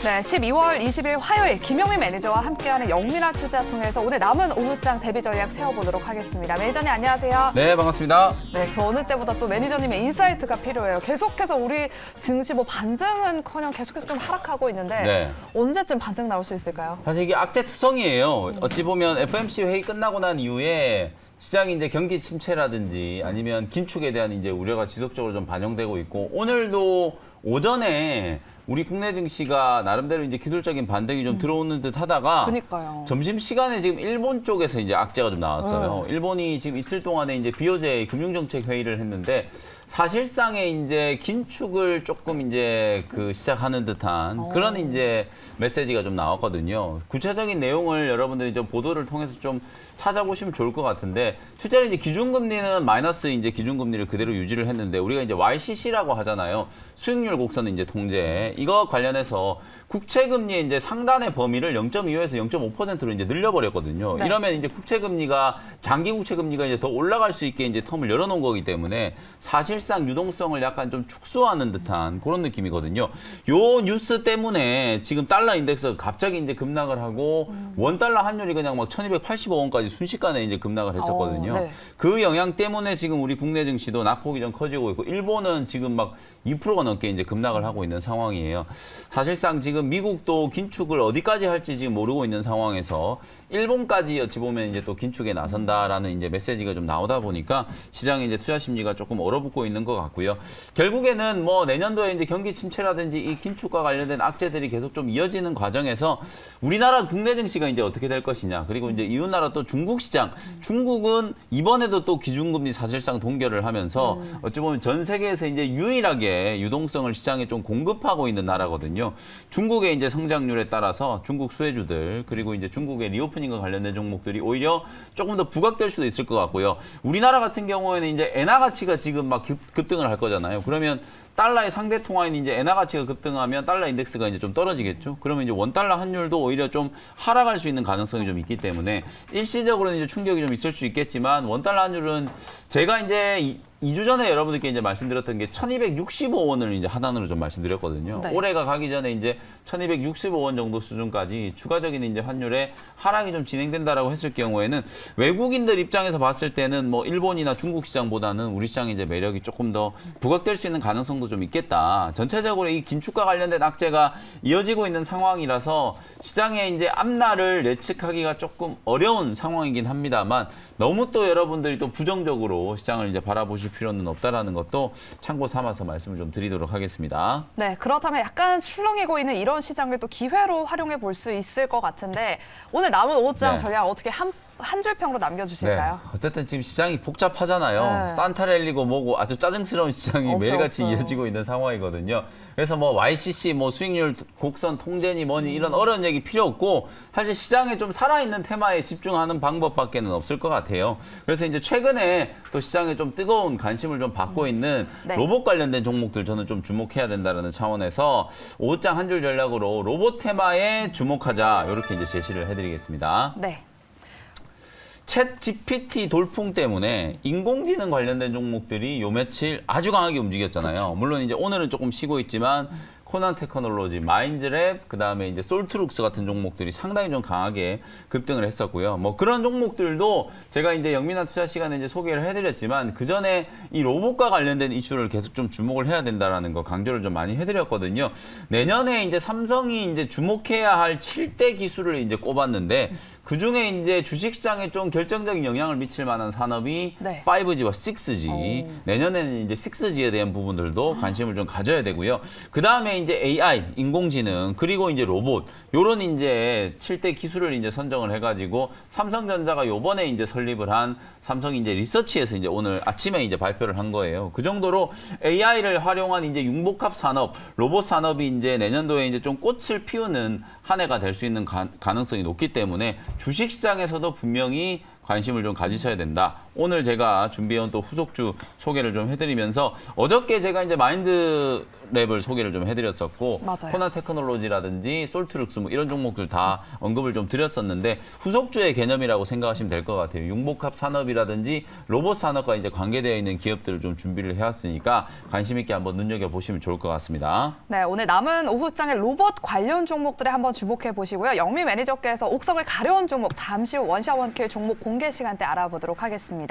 네, 12월 20일 화요일 김영민 매니저와 함께하는 영민한 투자 통해서 오늘 남은 오후장 대비 전략 세워보도록 하겠습니다. 매니저님 안녕하세요. 네, 반갑습니다. 네, 그 어느 때보다 또 매니저님의 인사이트가 필요해요. 계속해서 우리 증시 뭐 반등은커녕 계속해서 좀 하락하고 있는데 네. 언제쯤 반등 나올 수 있을까요? 사실 이게 악재투성이에요. 어찌 보면 FOMC 회의 끝나고 난 이후에 시장이 이제 경기 침체라든지 아니면 긴축에 대한 이제 우려가 지속적으로 좀 반영되고 있고, 오늘도 오전에 우리 국내 증시가 나름대로 이제 기술적인 반등이 좀 들어오는 듯 하다가 그러니까요. 점심시간에 지금 일본 쪽에서 이제 악재가 좀 나왔어요. 일본이 지금 이틀 동안에 이제 BOJ 금융정책 회의를 했는데 사실상의 이제 긴축을 조금 이제 시작하는 듯한 그런 이제 메시지가 좀 나왔거든요. 구체적인 내용을 여러분들이 좀 보도를 통해서 좀 찾아보시면 좋을 것 같은데, 실제로 이제 기준금리는 마이너스 이제 기준금리를 그대로 유지를 했는데, 우리가 이제 YCC라고 하잖아요. 수익률 곡선 이제 통제. 이거 관련해서 국채금리의 이제 상단의 범위를 0.25에서 0.5%로 이제 늘려버렸거든요. 네. 이러면 이제 국채금리가, 장기 국채금리가 이제 더 올라갈 수 있게 이제 텀을 열어놓은 거기 때문에 사실상 유동성을 약간 좀 축소하는 듯한 그런 느낌이거든요. 요 뉴스 때문에 지금 달러 인덱스가 갑자기 이제 급락을 하고 원 달러 환율이 그냥 막 1285원까지 순식간에 이제 급락을 했었거든요. 네. 그 영향 때문에 지금 우리 국내 증시도 낙폭이 좀 커지고 있고, 일본은 지금 막 2%가 넘게 이제 급락을 하고 있는 상황이에요. 사실상 지금 미국도 긴축을 어디까지 할지 지금 모르고 있는 상황에서 일본까지 어찌 보면 이제 또 긴축에 나선다라는 이제 메시지가 좀 나오다 보니까 시장의 이제 투자 심리가 조금 얼어붙고 있는 것 같고요. 결국에는 뭐 내년도에 이제 경기 침체라든지 이 긴축과 관련된 악재들이 계속 좀 이어지는 과정에서 우리나라 국내 증시가 이제 어떻게 될 것이냐, 그리고 이제 이웃 나라 또 중국 시장, 중국은 이번에도 또 기준금리 사실상 동결을 하면서 어찌 보면 전 세계에서 이제 유일하게 유동성을 시장에 좀 공급하고 있는 나라거든요. 중국의 이제 성장률에 따라서 중국 수혜주들, 그리고 이제 중국의 리오프닝과 관련된 종목들이 오히려 조금 더 부각될 수도 있을 것 같고요. 우리나라 같은 경우에는 이제 엔화 가치가 지금 막 급등을 할 거잖아요. 그러면 달러의 상대 통화인 이제 엔화 가치가 급등하면 달러 인덱스가 이제 좀 떨어지겠죠. 그러면 이제 원 달러 환율도 오히려 좀 하락할 수 있는 가능성이 좀 있기 때문에 일시적으로는 이제 충격이 좀 있을 수 있겠지만, 원 달러 환율은 제가 이제 2주 전에 여러분들께 이제 말씀드렸던 게 1265원을 이제 하단으로 좀 말씀드렸거든요. 네. 올해가 가기 전에 이제 1265원 정도 수준까지 추가적인 이제 환율의 하락이 좀 진행된다라고 했을 경우에는 외국인들 입장에서 봤을 때는 뭐 일본이나 중국 시장보다는 우리 시장의 이제 매력이 조금 더 부각될 수 있는 가능성도 좀 있겠다. 전체적으로 이 긴축과 관련된 악재가 이어지고 있는 상황이라서 시장의 이제 앞날을 예측하기가 조금 어려운 상황이긴 합니다만, 너무 또 여러분들이 또 부정적으로 시장을 이제 바라보실 필요는 없다라는 것도 참고 삼아서 말씀을 좀 드리도록 하겠습니다. 네, 그렇다면 약간 출렁이고 있는 이런 시장을 또 기회로 활용해 볼 수 있을 것 같은데, 오늘 남은 오후장 네. 전략 어떻게 한 줄평으로 남겨주실까요? 네. 어쨌든 지금 시장이 복잡하잖아요. 네. 산타랠리고 뭐고 아주 짜증스러운 시장이 매일같이 없어요. 이어지고 있는 상황이거든요. 그래서 뭐 YCC, 뭐 수익률 곡선 통제니 뭐니 이런 어려운 얘기 필요 없고, 사실 시장에 좀 살아있는 테마에 집중하는 방법밖에는 없을 것 같아요. 그래서 이제 최근에 또 시장에 좀 뜨거운 관심을 좀 받고 있는 네. 로봇 관련된 종목들 저는 좀 주목해야 된다는 차원에서 오후장 한 줄 전략으로 로봇 테마에 주목하자, 이렇게 이제 제시를 해드리겠습니다. 네. 챗 GPT 돌풍 때문에 인공지능 관련된 종목들이 요 며칠 아주 강하게 움직였잖아요. 물론 이제 오늘은 조금 쉬고 있지만 코난 테크놀로지, 마인즈랩, 그다음에 이제 솔트룩스 같은 종목들이 상당히 좀 강하게 급등을 했었고요. 뭐 그런 종목들도 제가 이제 영민한 투자 시간에 이제 소개를 해드렸지만, 그 전에 이 로봇과 관련된 이슈를 계속 좀 주목을 해야 된다라는 거 강조를 좀 많이 해드렸거든요. 내년에 이제 삼성이 이제 주목해야 할 7대 기술을 이제 꼽았는데, 그 중에 이제 주식시장에 좀 결정적인 영향을 미칠 만한 산업이 네. 5G와 6G. 내년에는 이제 6G에 대한 부분들도 관심을 좀 가져야 되고요. 그 다음에 이제 AI, 인공지능, 그리고 이제 로봇, 요런 이제 7대 기술을 이제 선정을 해가지고 삼성전자가 요번에 이제 설립을 한 삼성 이제 리서치에서 이제 오늘 아침에 이제 발표를 한 거예요. 그 정도로 AI를 활용한 이제 융복합 산업, 로봇 산업이 이제 내년도에 이제 좀 꽃을 피우는 한 해가 될 수 있는 가능성이 높기 때문에 주식시장에서도 분명히 관심을 좀 가지셔야 된다. 오늘 제가 준비해온 또 후속주 소개를 좀 해드리면서 어저께 제가 이제 마인드랩을 소개를 좀 해드렸었고 맞아요. 코나 테크놀로지라든지 솔트룩스 뭐 이런 종목들 다 언급을 좀 드렸었는데 후속주의 개념이라고 생각하시면 될 것 같아요. 융복합 산업이라든지 로봇 산업과 이제 관계되어 있는 기업들을 좀 준비를 해왔으니까 관심 있게 한번 눈여겨보시면 좋을 것 같습니다. 네, 오늘 남은 오후장의 로봇 관련 종목들에 한번 주목해 보시고요. 영미 매니저께서 옥석을 가려운 종목 잠시 후 원샷 원킬 종목 공개 시간대 알아보도록 하겠습니다.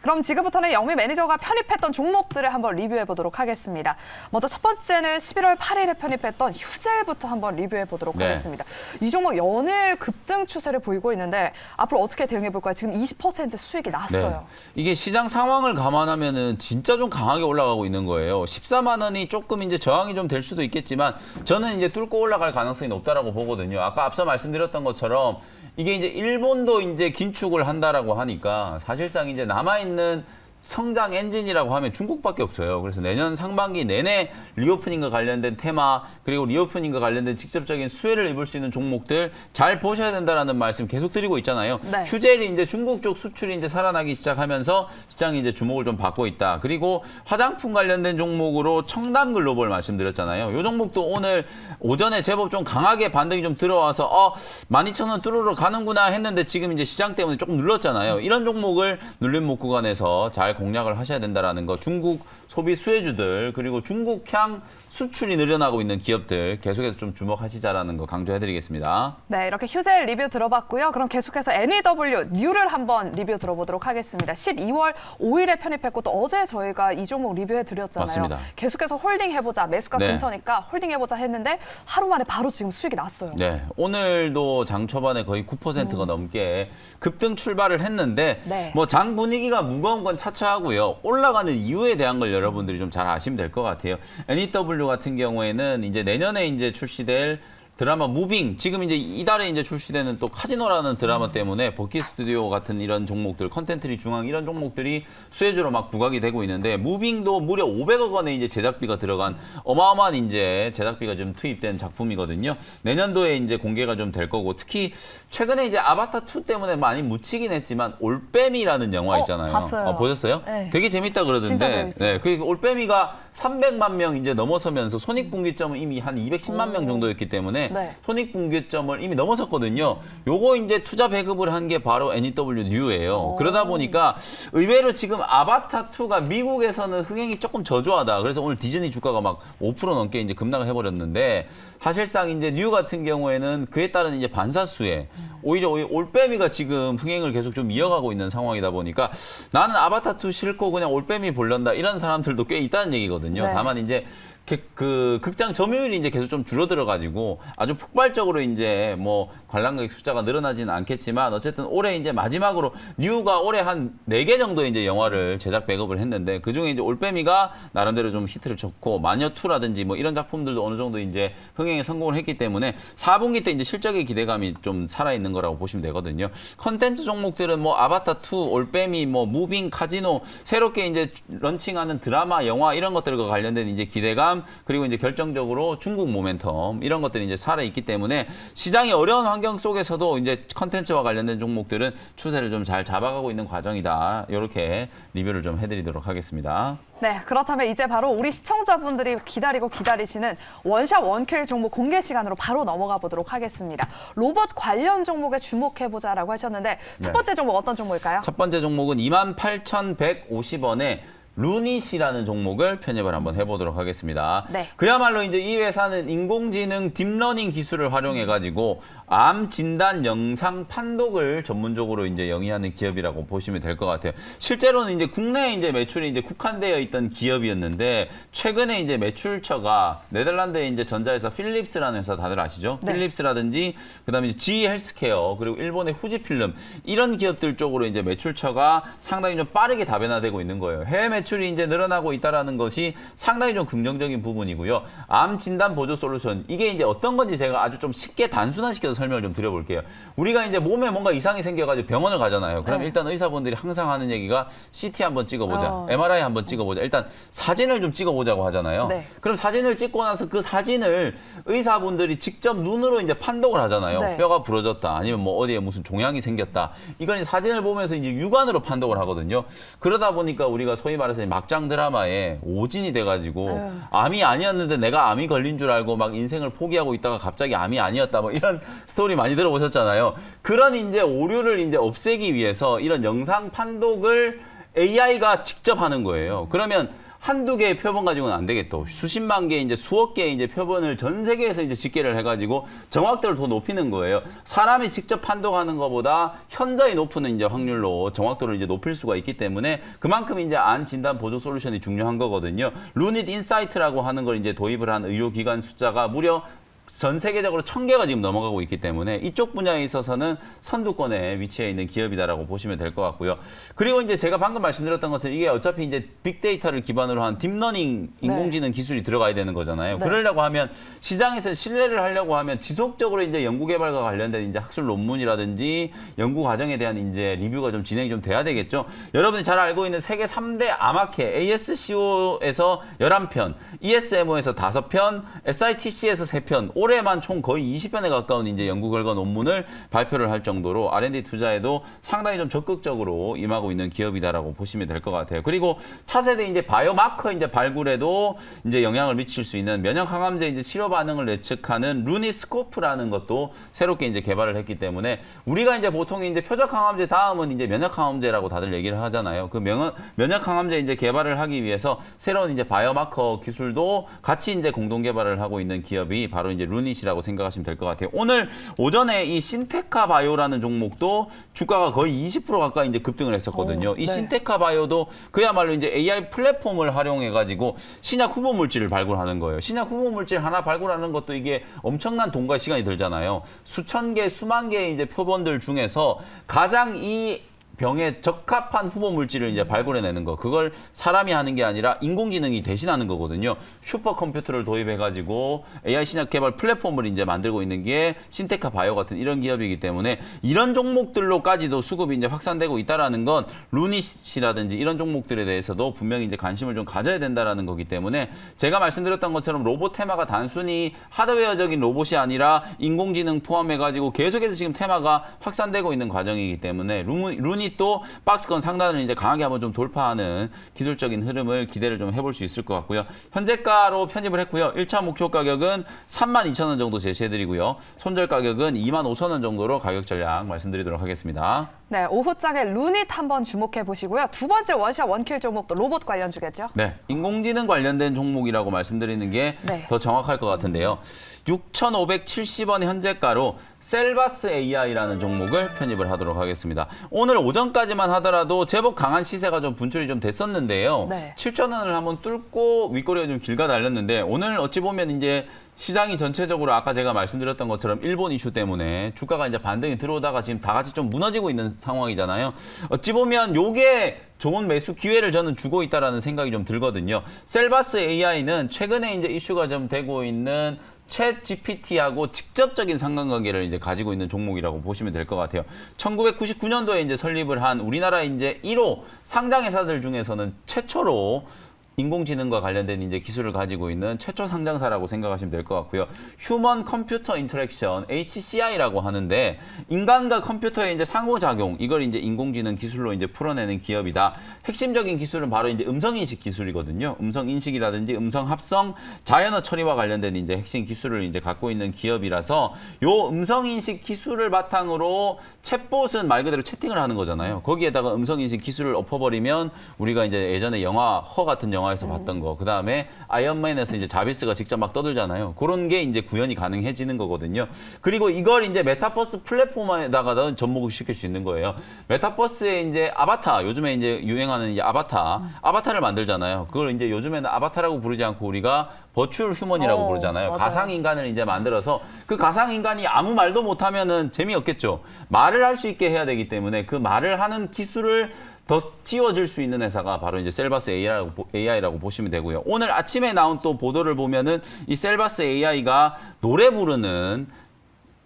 그럼 지금부터는 영미 매니저가 편입했던 종목들을 한번 리뷰해 보도록 하겠습니다. 먼저 첫 번째는 11월 8일에 편입했던 휴젤부터 한번 리뷰해 보도록 네. 하겠습니다. 이 종목 연일 급등 추세를 보이고 있는데 앞으로 어떻게 대응해 볼까요? 지금 20% 수익이 났어요. 이게 시장 상황을 감안하면은 진짜 좀 강하게 올라가고 있는 거예요. 14만 원이 조금 이제 저항이 좀 될 수도 있겠지만 저는 이제 뚫고 올라갈 가능성이 높다라고 보거든요. 아까 앞서 말씀드렸던 것처럼 이게 이제 일본도 이제 긴축을 한다라고 하니까 사실상 이제 남아있는 성장 엔진이라고 하면 중국밖에 없어요. 그래서 내년 상반기 내내 리오프닝과 관련된 테마 그리고 리오프닝과 관련된 직접적인 수혜를 입을 수 있는 종목들 잘 보셔야 된다라는 말씀 계속 드리고 있잖아요. 네. 휴젤이 이제 중국 쪽 수출이 이제 살아나기 시작하면서 시장이 이제 주목을 좀 받고 있다. 그리고 화장품 관련된 종목으로 청담 글로벌 말씀드렸잖아요. 이 종목도 오늘 오전에 제법 좀 강하게 반등이 좀 들어와서 12,000원 뚫으러 가는구나 했는데 지금 이제 시장 때문에 조금 눌렀잖아요. 이런 종목을 눌린 목 구간에서 잘 공략을 하셔야 된다라는 거. 중국 소비 수혜주들 그리고 중국향 수출이 늘어나고 있는 기업들 계속해서 좀 주목하시자라는 거 강조해드리겠습니다. 네, 이렇게 휴젤 리뷰 들어봤고요. 그럼 계속해서 NEW 뉴를 한번 리뷰 들어보도록 하겠습니다. 12월 5일에 편입했고 또 어제 저희가 이 종목 리뷰해드렸잖아요. 맞습니다. 계속해서 홀딩 해보자. 매수가 네. 근처니까 홀딩 해보자 했는데 하루 만에 바로 지금 수익이 났어요. 네, 오늘도 장 초반에 거의 9%가 넘게 급등 출발을 했는데 네. 뭐 장 분위기가 무거운 건 차차하고요. 올라가는 이유에 대한 걸 여러분들이 좀 잘 아시면 될 것 같아요. NEW 같은 경우에는 이제 내년에 이제 출시될 드라마 무빙, 지금 이제 이달에 이제 출시되는 또 카지노라는 드라마 때문에 버키 스튜디오 같은 이런 종목들, 컨텐츠리 중앙 이런 종목들이 수혜주로 막 부각이 되고 있는데 무빙도 무려 500억 원의 이제 제작비가 들어간 어마어마한 이제 제작비가 좀 투입된 작품이거든요. 내년도에 이제 공개가 좀 될 거고 특히 최근에 이제 아바타 2 때문에 많이 묻히긴 했지만 올빼미라는 영화 있잖아요. 봤어요. 보셨어요? 네. 되게 재밌다 그러던데. 진짜 재밌어요. 네, 그 올빼미가 300만 명 이제 넘어서면서 손익분기점은 이미 한 210만 명 정도였기 때문에 네. 손익분기점을 이미 넘어섰거든요. 요거 이제 투자 배급을 한 게 바로 NEW 뉴예요. 그러다 보니까 의외로 지금 아바타 2가 미국에서는 흥행이 조금 저조하다. 그래서 오늘 디즈니 주가가 막 5% 넘게 이제 급락을 해버렸는데 사실상 이제 뉴 같은 경우에는 그에 따른 이제 반사수에 오히려 올빼미가 지금 흥행을 계속 좀 이어가고 있는 상황이다 보니까 나는 아바타 2 싫고 그냥 올빼미 볼란다 이런 사람들도 꽤 있다는 얘기거든요. 네. 다만 이제 그 극장 점유율이 이제 계속 좀 줄어들어 가지고 아주 폭발적으로 이제 뭐 관람객 숫자가 늘어나지는 않겠지만 어쨌든 올해 이제 마지막으로 뉴가 올해 한 4개 정도 이제 영화를 제작 배급을 했는데 그중에 이제 올빼미가 나름대로 좀 히트를 쳤고 마녀2라든지 뭐 이런 작품들도 어느 정도 이제 흥행에 성공을 했기 때문에 4분기 때 이제 실적의 기대감이 좀 살아있는 거라고 보시면 되거든요. 컨텐츠 종목들은 뭐 아바타2, 올빼미, 뭐 무빙, 카지노 새롭게 이제 런칭하는 드라마, 영화 이런 것들과 관련된 이제 기대감 그리고 이제 결정적으로 중국 모멘텀 이런 것들이 이제 살아있기 때문에 시장이 어려운 환경 속에서도 이제 컨텐츠와 관련된 종목들은 추세를 좀 잘 잡아가고 있는 과정이다. 이렇게 리뷰를 좀 해드리도록 하겠습니다. 네, 그렇다면 이제 바로 우리 시청자분들이 기다리고 기다리시는 원샷 원킬 종목 공개 시간으로 바로 넘어가 보도록 하겠습니다. 로봇 관련 종목에 주목해보자라고 하셨는데 첫 번째 종목 어떤 종목일까요? 첫 번째 종목은 28,150원에 루닛이라는 종목을 편입을 한번 해보도록 하겠습니다. 네. 그야말로 이제 이 회사는 인공지능 딥러닝 기술을 활용해가지고 암 진단 영상 판독을 전문적으로 이제 영위하는 기업이라고 보시면 될 것 같아요. 실제로는 이제 국내에 이제 매출이 이제 국한되어 있던 기업이었는데 최근에 이제 매출처가 네덜란드의 이제 전자회사 필립스라는 회사 다들 아시죠? 네. 필립스라든지 그다음에 이제 GE 헬스케어 그리고 일본의 후지필름 이런 기업들 쪽으로 이제 매출처가 상당히 좀 빠르게 다변화되고 있는 거예요. 해외 매출 매출이 이제 늘어나고 있다라는 것이 상당히 좀 긍정적인 부분이고요. 암 진단 보조 솔루션 이게 이제 어떤 건지 제가 아주 좀 쉽게 단순화시켜서 설명을 좀 드려볼게요. 우리가 이제 몸에 뭔가 이상이 생겨가지고 병원을 가잖아요. 그럼 네. 일단 의사분들이 항상 하는 얘기가 CT 한번 찍어보자, MRI 한번 찍어보자. 일단 사진을 좀 찍어보자고 하잖아요. 네. 그럼 사진을 찍고 나서 그 사진을 의사분들이 직접 눈으로 이제 판독을 하잖아요. 네. 뼈가 부러졌다, 아니면 뭐 어디에 무슨 종양이 생겼다. 이건 사진을 보면서 이제 육안으로 판독을 하거든요. 그러다 보니까 우리가 소위 말해서 막장 드라마에 오진이 돼가지고 암이 아니었는데 내가 암이 걸린 줄 알고 막 인생을 포기하고 있다가 갑자기 암이 아니었다, 뭐 이런 스토리 많이 들어보셨잖아요. 그런 이제 오류를 이제 없애기 위해서 이런 영상 판독을 AI가 직접 하는 거예요. 그러면 한두 개의 표본 가지고는 안 되겠다. 수십만 개, 이제 수억 개의 이제 표본을 전 세계에서 이제 집계를 해가지고 정확도를 더 높이는 거예요. 사람이 직접 판독하는 것보다 현저히 높은 이제 확률로 정확도를 이제 높일 수가 있기 때문에 그만큼 이제 암 진단 보조 솔루션이 중요한 거거든요. 루닛 인사이트라고 하는 걸 이제 도입을 한 의료기관 숫자가 무려 전 세계적으로 1000개가 지금 넘어가고 있기 때문에 이쪽 분야에 있어서는 선두권에 위치해 있는 기업이다라고 보시면 될 것 같고요. 그리고 이제 제가 방금 말씀드렸던 것은 이게 어차피 이제 빅데이터를 기반으로 한 딥러닝 인공지능 기술이 들어가야 되는 거잖아요. 네. 그러려고 하면 시장에서 신뢰를 하려고 하면 지속적으로 이제 연구개발과 관련된 이제 학술 논문이라든지 연구 과정에 대한 이제 리뷰가 좀 진행이 좀 돼야 되겠죠. 여러분이 잘 알고 있는 세계 3대 암학회 ASCO에서 11편, ESMO에서 5편, SITC에서 3편, 올해만 총 거의 20편에 가까운 이제 연구 결과 논문을 발표를 할 정도로 R&D 투자에도 상당히 좀 적극적으로 임하고 있는 기업이다라고 보시면 될 것 같아요. 그리고 차세대 이제 바이오마커 이제 발굴에도 이제 영향을 미칠 수 있는 면역 항암제 이제 치료 반응을 예측하는 루니스코프라는 것도 새롭게 이제 개발을 했기 때문에 우리가 이제 보통 이제 표적 항암제 다음은 이제 면역 항암제라고 다들 얘기를 하잖아요. 그 면역 항암제 이제 개발을 하기 위해서 새로운 이제 바이오마커 기술도 같이 이제 공동 개발을 하고 있는 기업이 바로 이제 루닛이라고 생각하시면 될 것 같아요. 오늘 오전에 이 신테카 바이오라는 종목도 주가가 거의 20% 가까이 이제 급등을 했었거든요. 이 네. 신테카 바이오도 그야말로 이제 AI 플랫폼을 활용해가지고 신약 후보 물질을 발굴하는 거예요. 신약 후보 물질 하나 발굴하는 것도 이게 엄청난 돈과 시간이 들잖아요. 수천 개, 수만 개의 이제 표본들 중에서 가장 이 병에 적합한 후보 물질을 이제 발굴해내는 거, 그걸 사람이 하는 게 아니라 인공지능이 대신하는 거거든요. 슈퍼컴퓨터를 도입해가지고 AI 신약 개발 플랫폼을 이제 만들고 있는 게 신테카 바이오 같은 이런 기업이기 때문에 이런 종목들로까지도 수급이 이제 확산되고 있다라는 건 루닛이라든지 이런 종목들에 대해서도 분명히 이제 관심을 좀 가져야 된다라는 거기 때문에 제가 말씀드렸던 것처럼 로봇 테마가 단순히 하드웨어적인 로봇이 아니라 인공지능 포함해가지고 계속해서 지금 테마가 확산되고 있는 과정이기 때문에 루닛 또 박스권 상단을 이제 강하게 한번 좀 돌파하는 기술적인 흐름을 기대를 좀 해볼 수 있을 것 같고요. 현재가로 편입을 했고요. 1차 목표 가격은 32,000원 정도 제시해드리고요. 손절 가격은 25,000원 정도로 가격 전략 말씀드리도록 하겠습니다. 네, 오후장에 루닛 한번 주목해 보시고요. 두 번째 원샷 원킬 종목도 로봇 관련 주겠죠? 네, 인공지능 관련된 종목이라고 말씀드리는 게 더 네. 정확할 것 같은데요. 6,570원 현재가로 셀바스 AI라는 종목을 편입을 하도록 하겠습니다. 오늘 오전까지만 하더라도 제법 강한 시세가 좀 분출이 좀 됐었는데요. 네. 7,000원을 한번 뚫고 윗꼬리가 좀 길가 달렸는데 오늘 어찌 보면 이제 시장이 전체적으로 아까 제가 말씀드렸던 것처럼 일본 이슈 때문에 주가가 이제 반등이 들어오다가 지금 다 같이 좀 무너지고 있는 상황이잖아요. 어찌 보면 요게 좋은 매수 기회를 저는 주고 있다라는 생각이 좀 들거든요. 셀바스 AI는 최근에 이제 이슈가 좀 되고 있는 챗 GPT하고 직접적인 상관관계를 이제 가지고 있는 종목이라고 보시면 될 것 같아요. 1999년도에 이제 설립을 한 우리나라 이제 1호 상장 회사들 중에서는 최초로 인공지능과 관련된 이제 기술을 가지고 있는 최초 상장사라고 생각하시면 될 것 같고요. 휴먼 컴퓨터 인터랙션 HCI라고 하는데 인간과 컴퓨터의 이제 상호작용 이걸 이제 인공지능 기술로 이제 풀어내는 기업이다. 핵심적인 기술은 바로 이제 음성 인식 기술이거든요. 음성 인식이라든지 음성 합성, 자연어 처리와 관련된 이제 핵심 기술을 이제 갖고 있는 기업이라서 요 음성 인식 기술을 바탕으로 챗봇은 말 그대로 채팅을 하는 거잖아요. 거기에다가 음성 인식 기술을 엎어버리면 우리가 이제 예전에 영화 허 같은 영화에서 봤던 거, 그 다음에 아이언맨에서 이제 자비스가 직접 막 떠들잖아요. 그런 게 이제 구현이 가능해지는 거거든요. 그리고 이걸 이제 메타버스 플랫폼에다가 접목을 시킬 수 있는 거예요. 메타버스에 이제 아바타, 요즘에 이제 유행하는 이제 아바타를 만들잖아요. 그걸 이제 요즘에는 아바타라고 부르지 않고 우리가 버추얼 휴먼이라고 부르잖아요. 맞아요. 가상 인간을 이제 만들어서 그 가상 인간이 아무 말도 못하면은 재미없겠죠. 말을 할 수 있게 해야 되기 때문에 그 말을 하는 기술을 더 띄워질 수 있는 회사가 바로 이제 셀바스 AI라고 보시면 되고요. 오늘 아침에 나온 또 보도를 보면은 이 셀바스 AI가 노래 부르는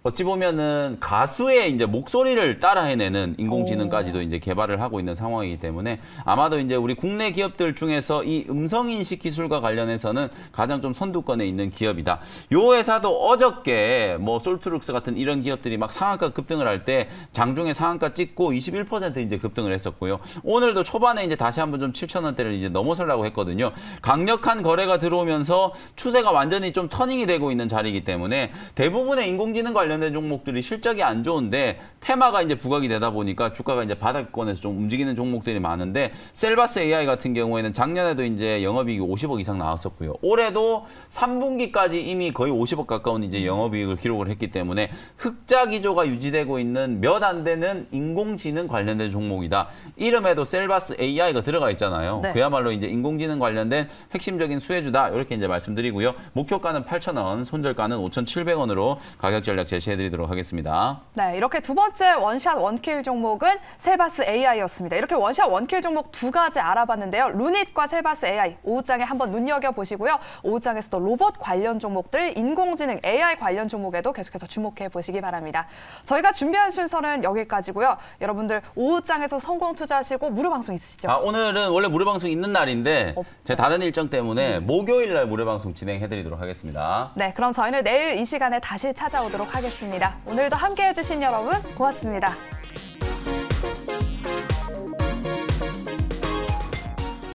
어찌 보면은 가수의 이제 목소리를 따라 해내는 인공지능까지도 이제 개발을 하고 있는 상황이기 때문에 아마도 이제 우리 국내 기업들 중에서 이 음성인식 기술과 관련해서는 가장 좀 선두권에 있는 기업이다. 요 회사도 어저께 뭐 솔트룩스 같은 이런 기업들이 막 상한가 급등을 할 때 장중에 상한가 찍고 21% 이제 급등을 했었고요. 오늘도 초반에 이제 다시 한번 좀 7,000원대를 이제 넘어서려고 했거든요. 강력한 거래가 들어오면서 추세가 완전히 좀 터닝이 되고 있는 자리이기 때문에 대부분의 인공지능 관련된 종목들이 실적이 안 좋은데 테마가 이제 부각이 되다 보니까 주가가 이제 바닥권에서 좀 움직이는 종목들이 많은데 셀바스 AI 같은 경우에는 작년에도 이제 영업이익이 50억 이상 나왔었고요. 올해도 3분기까지 이미 거의 50억 가까운 이제 영업이익을 기록을 했기 때문에 흑자 기조가 유지되고 있는 몇 안 되는 인공지능 관련된 종목이다. 이름에도 셀바스 AI가 들어가 있잖아요. 네. 그야말로 이제 인공지능 관련된 핵심적인 수혜주다. 이렇게 이제 말씀드리고요. 목표가는 8,000원, 손절가는 5,700원으로 가격 전략 제시해드리도록 하겠습니다. 네, 이렇게 두 번째 원샷 원킬 종목은 셀바스 AI였습니다. 이렇게 원샷 원킬 종목 두 가지 알아봤는데요. 루닛과 셀바스 AI 오후장에 한번 눈여겨보시고요. 오후장에서도 로봇 관련 종목들, 인공지능 AI 관련 종목에도 계속해서 주목해 보시기 바랍니다. 저희가 준비한 순서는 여기까지고요. 여러분들 오후장에서 성공 투자하시고 무료 방송 있으시죠? 오늘은 원래 무료 방송 있는 날인데 제 다른 일정 때문에 목요일 날 무료 방송 진행해드리도록 하겠습니다. 네, 그럼 저희는 내일 이 시간에 다시 찾아오도록 하겠습니다. 오늘도 함께해 주신 여러분 고맙습니다.